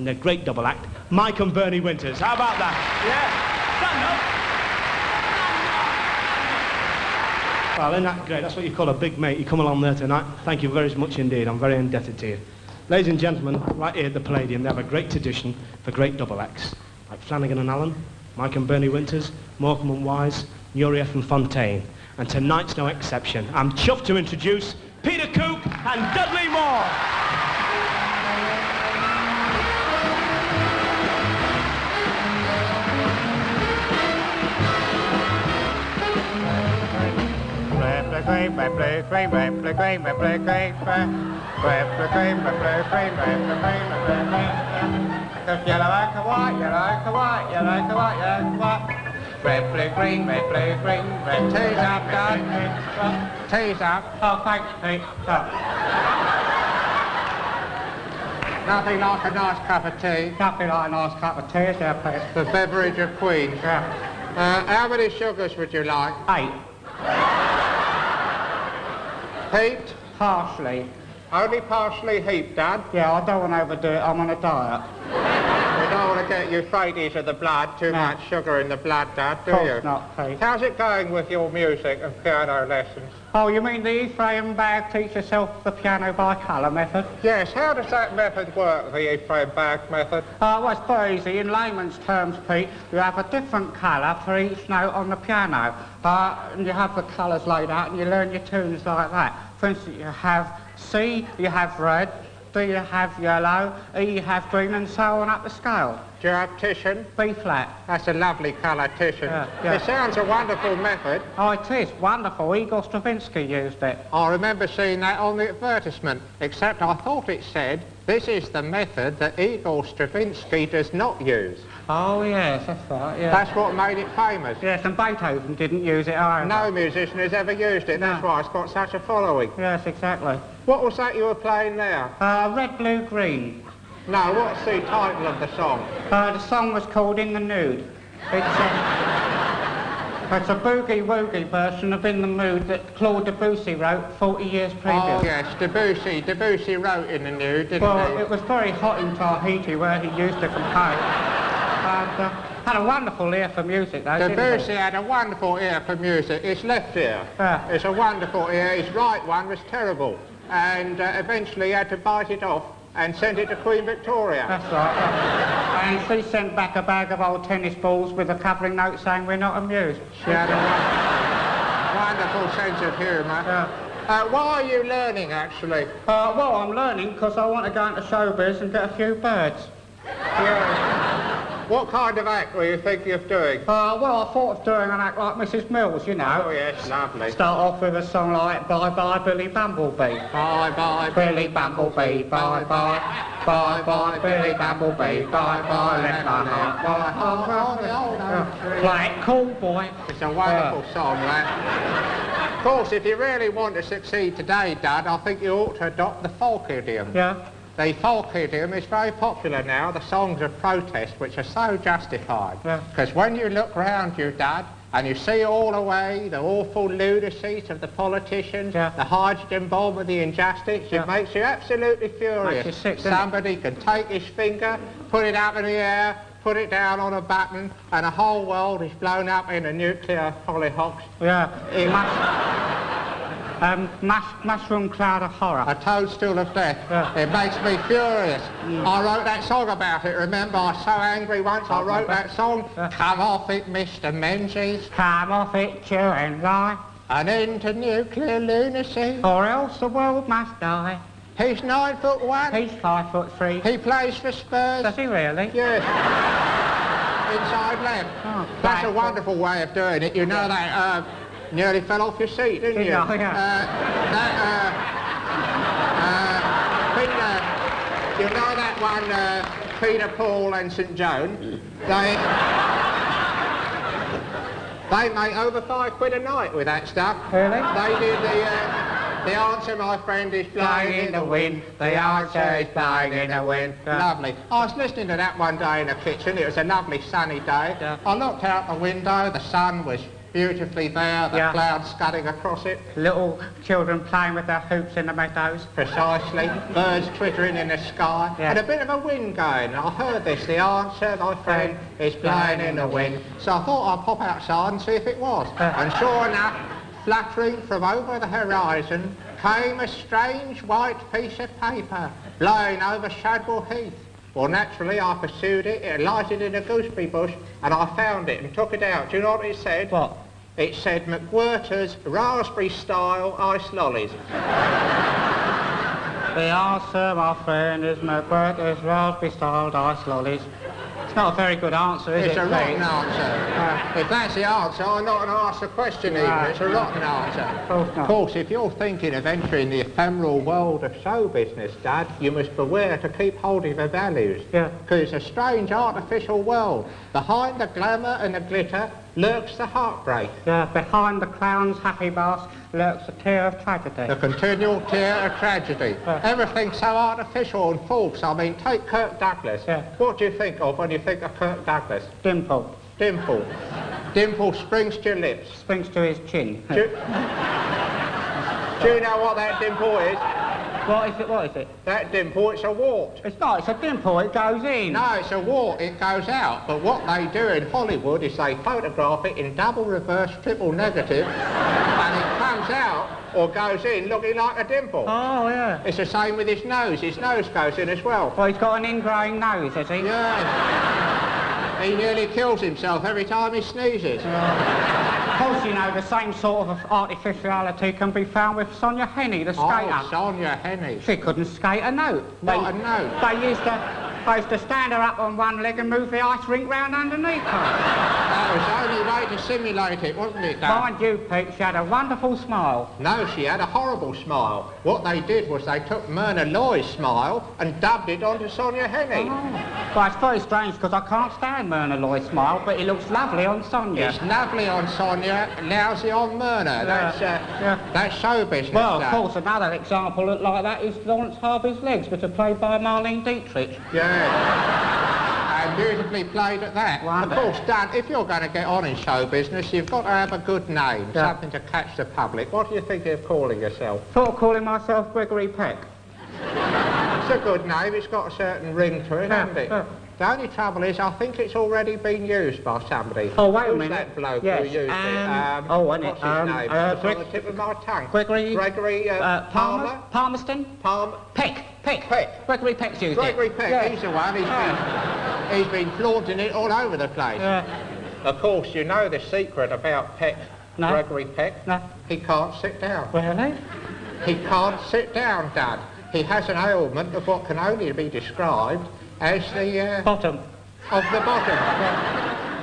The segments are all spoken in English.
and their great double act, Mike and Bernie Winters. How about that? Yeah? Stand up. Well, isn't that great? That's what you call a big mate. You come along there tonight. Thank you very much indeed. I'm very indebted to you. Ladies and gentlemen, right here at the Palladium, they have a great tradition for great double acts, like Flanagan and Allen, Mike and Bernie Winters, Morecambe and Wise, Nureyev and Fontaine. And tonight's no exception. I'm chuffed to introduce Peter Cook and Dudley Moore. Red, blue, green, red, blue, green, red, tea's up, done. Tea's up. Oh, thanks, Pete. Oh. Nothing like a nice cup of tea. Nothing like a nice cup of tea, is there, Pete? The beverage of Queens. Yeah. How many sugars would you like? 8. Heaped? Partially. Only partially heaped, Dad? Yeah, I don't want to overdo it. I'm on a diet. You don't want to get euphrates of the blood, too much sugar in the blood, Dad, do you? Of course not, Pete. How's it going with your music and piano lessons? Oh, you mean the Ephraim Bag teach yourself the piano by colour method? Yes, how does that method work, the Ephraim Bag method? Well, it's very easy. In layman's terms, Pete, you have a different colour for each note on the piano. And you have the colours laid out and you learn your tunes like that. For instance, you have C, you have red, D you have yellow, E you have green, and so on up the scale. Do you have Titian? B flat. That's a lovely colour, Titian. Yeah. It sounds a wonderful method. Oh, it is wonderful. Igor Stravinsky used it. I remember seeing that on the advertisement, except I thought it said, this is the method that Igor Stravinsky does not use. Oh, yes, that's right, yeah. That's what made it famous. Yes, and Beethoven didn't use it either. No musician has ever used it, that's why it's got such a following. Yes, exactly. What was that you were playing there? Red, Blue, Green. No, what's the title of the song? The song was called In the Nude. It's a boogie-woogie version of In the Mood that Claude Debussy wrote 40 years previous. Oh, yes, Debussy wrote In the Nude, didn't he? Well, it was very hot in Tahiti where he used to compose. Had a wonderful ear for music, though, Debussy had a wonderful ear for music. His left ear, it's a wonderful ear. His right one was terrible. And eventually he had to bite it off and send it to Queen Victoria. That's right. And she sent back a bag of old tennis balls with a covering note saying, we're not amused. She had a wonderful sense of humour. Why are you learning, actually? Well, I'm learning because I want to go into showbiz and get a few birds. Yeah. What kind of act were you thinking of doing? Well, I thought of doing an act like Mrs. Mills, you know. Oh, yes, lovely. Start off with a song like Bye-bye, Billy Bumblebee. Bye-bye, Billy Bumblebee, bye-bye. Bye-bye, Billy Bumblebee, bye-bye, let my heart fly. Play it cool, boy. It's a wonderful song, that. Of course, if you really want to succeed today, Dad, I think you ought to adopt the folk idiom. Yeah. The folk idiom is very popular now, the songs of protest, which are so justified. Because when you look round you, Dad, and you see all the way the awful lunacies of the politicians, the hydrogen bomb and the injustice, it makes you absolutely furious. Makes you sick, somebody can take his finger, put it up in the air, put it down on a button, and the whole world is blown up in a nuclear hollyhocks. Yeah, it must... mushroom cloud of horror. A toadstool of death. Yeah. It makes me furious. I wrote that song about it, remember? I was so angry once I wrote that song. Come off it, Mr. Menzies. Come off it, you and I. An end to nuclear lunacy. Or else the world must die. He's 9'1". He's 5'3". He plays for Spurs. Does he really? Yes. Inside left. Oh, that's a wonderful way of doing it. You know that... nearly fell off your seat, didn't you? Yeah, Peter, you know that one, Peter, Paul and St Joan? They make over £5 a night with that stuff. Really? They did the answer, my friend, is blowing in the wind. The answer is blowing in the wind. Lovely. I was listening to that one day in the kitchen. It was a lovely sunny day. I looked out the window. The sun was beautifully there, the clouds scudding across it. Little children playing with their hoops in the meadows. Precisely. Birds twittering in the sky. And a bit of a wind going. I heard this. The answer, my friend, is blowing in the wind. So I thought I'd pop outside and see if it was. And sure enough, fluttering from over the horizon, came a strange white piece of paper, blowing over Shadwell Heath. Well, naturally, I pursued it, it alighted in a gooseberry bush, and I found it and took it out. Do you know what it said? What? It said McWhirter's raspberry-style ice lollies. The answer, my friend, is McWhirter's raspberry-style ice lollies. It's not a very good answer, is it? It's a rotten answer. If that's the answer, I'm not going to ask the question even. It's a rotten answer. Of course, if you're thinking of entering the ephemeral world of show business, Dad, you must beware to keep hold of the values. Yeah. Because it's a strange artificial world. Behind the glamour and the glitter lurks the heartbreak. Yeah, behind the clown's happy mask lurks a tear of tragedy. The continual tear of tragedy. Everything's so artificial and false. I mean, take Kirk Douglas. Yeah. What do you think of when you think of Kirk Douglas? Dimple. Dimple. Dimple springs to your lips. Springs to his chin. Do you know what that dimple is? What is it? What is it? That dimple, it's a wart. It's not, it's a dimple, it goes in. No, it's a wart, it goes out. But what they do in Hollywood is they photograph it in double reverse, triple negative, and it comes out, or goes in, looking like a dimple. Oh, yeah. It's the same with his nose. His nose goes in as well. Well, he's got an ingrowing nose, has he? Yeah. He nearly kills himself every time he sneezes. Of course, you know, the same sort of artificiality can be found with Sonia Henney, the skater. Oh, Sonia Henney. She couldn't skate a note. Not a note? They used to stand her up on one leg and move the ice rink round underneath her. That was the only way to simulate it, wasn't it, Dad? Mind you, Pete, she had a wonderful smile. No, she had a horrible smile. What they did was they took Myrna Loy's smile and dubbed it onto Sonia Henney. Oh. Well, it's very strange because I can't stand Myrna Loy's smile, but it looks lovely on Sonia. It's lovely on Sonia, lousy on Myrna. That's show business. Well, of course, another example like that is Lawrence Harvey's legs, which are played by Marlene Dietrich. Yeah. And beautifully played at that. Wonderful. Of course, Dad, if you're going to get on in show business, you've got to have a good name, something to catch the public. What do you think of calling yourself? Thought of calling myself Gregory Peck. It's a good name, it's got a certain ring to it, hasn't it? The only trouble is, I think it's already been used by somebody. Oh, wait a minute. Who's that bloke who used it? What's his name? It's on the tip of my tongue. Gregory Palmer? Palmerston? Peck. Gregory Peck's used it. Gregory Peck, he's the one. He's been flaunting it all over the place. Of course, you know the secret about Peck, Gregory Peck? No. He can't sit down. Really? He can't sit down, Dad. He has an ailment of what can only be described as the... bottom. Of the bottom.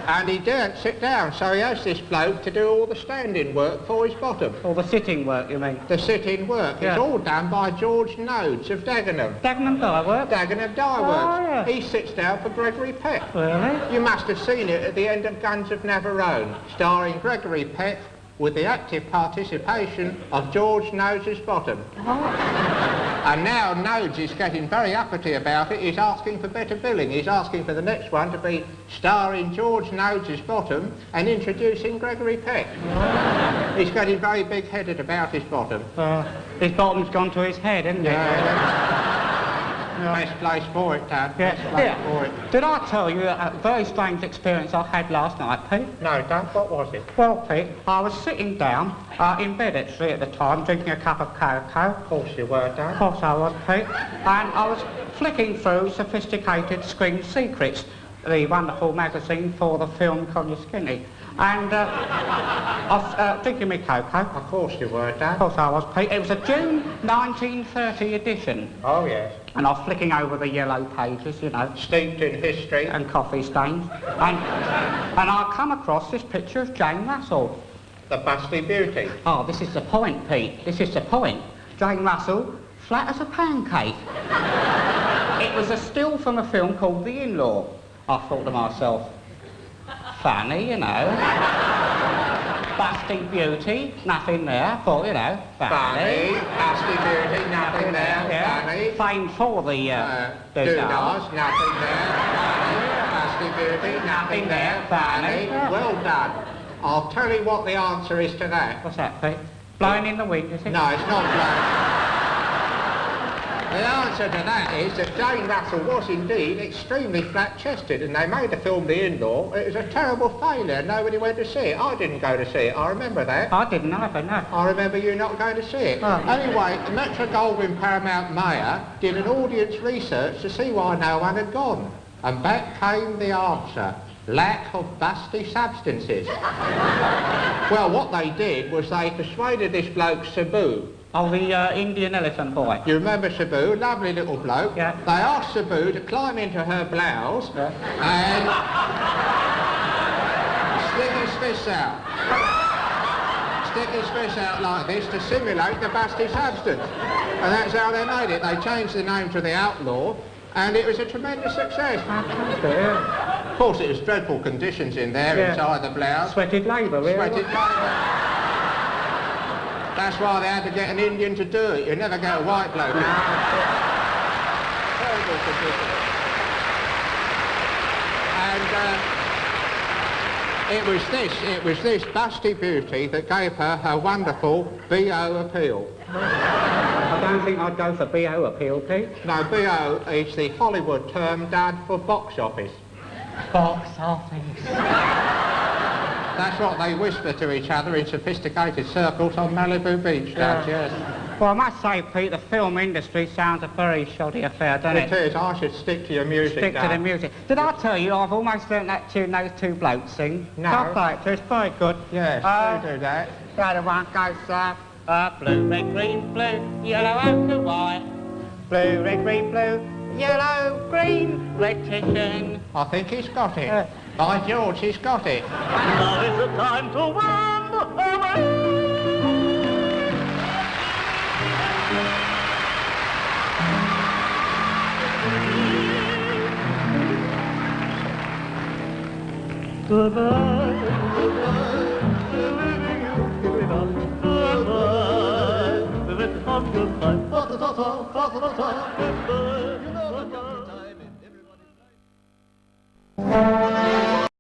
And he daren't sit down, so he has this bloke to do all the standing work for his bottom. All the sitting work, you mean? The sitting work. Yeah. It's all done by George Nodes of Dagenham. Dagenham Dye Works? Dagenham Dye Works. Yeah. He sits down for Gregory Peck. Really? You must have seen it at the end of Guns of Navarone, starring Gregory Peck with the active participation of George Nodes' bottom. And now Nodes is getting very uppity about it. He's asking for better billing. He's asking for the next one to be starring George Nodes' bottom and introducing Gregory Peck. He's getting very big-headed about his bottom. His bottom's gone to his head, hasn't it? Best place for it, Dad. Best place for it. Did I tell you a very strange experience I had last night, Pete? No, Dad. What was it? Well, Pete, I was sitting down in bed, actually, at the time, drinking a cup of cocoa. Of course you were, Dad. Of course I was, Pete. And I was flicking through Sophisticated Screen Secrets, the wonderful magazine for the film Connie Skinny. And I was drinking my cocoa. Of course you were, Dad. Of course I was, Pete. It was a June 1930 edition. Oh, yes. And I was flicking over the yellow pages, you know. Steeped in history. And coffee stains. And I come across this picture of Jane Russell. The Busty beauty. Oh, this is the point, Pete. This is the point. Jane Russell, flat as a pancake. It was a still from a film called The In-Law. I thought to myself, funny, you know. Busty beauty, nothing there. Thought, you know, funny. Busty beauty, nothing there. Funny. Famed for the doodahs, nothing there. Funny. Busty beauty, nothing there. Funny. Well done. I'll tell you what the answer is to that. What's that, Pete? Blowing in the wind, is it? No, it's not blowing. The answer to that is that Jane Russell was indeed extremely flat-chested, and they made the film The In-Law. It was a terrible failure. Nobody went to see it. I didn't go to see it. I remember that. I didn't either, no. I remember you not going to see it. Oh. Anyway, Metro-Goldwyn-Paramount Mayer did an audience research to see why no one had gone. And back came the answer. Lack of busty substances. Well, what they did was they persuaded this bloke, Sabu. Oh, the Indian elephant boy. You remember Sabu? Lovely little bloke. Yeah. They asked Sabu to climb into her blouse and stick his fists out. Stick his fists out like this to simulate the busty substance. And that's how they made it. They changed the name to The Outlaw, and it was a tremendous success. Of course, it was dreadful conditions in there inside the blouse. Sweated labour, really. Sweated labour. That's why they had to get an Indian to do it. You never get a white bloke. No. Terrible conditions. And it was this busty beauty that gave her her wonderful B.O. appeal. I don't think I'd go for B.O. appeal, Pete. No, B.O. is the Hollywood term done for box office. Box office. That's what they whisper to each other in sophisticated circles on Malibu Beach, yes. Well, I must say, Pete, the film industry sounds a very shoddy affair, doesn't it? It is. I should stick to your music, Stick to the music. Did I tell you I've almost learnt that tune those two blokes sing? No. I'll play it to us. It's very good. Yes, do that. The other one goes, blue, red, green, blue, yellow, ochre, white. Blue, red, green, blue, yellow, green, red, chicken. I think he's got it. By George, he's got it. Now is the time to win away. Goodbye, goodbye, leaving you, giving up. Goodbye, with it on your time. Goodbye.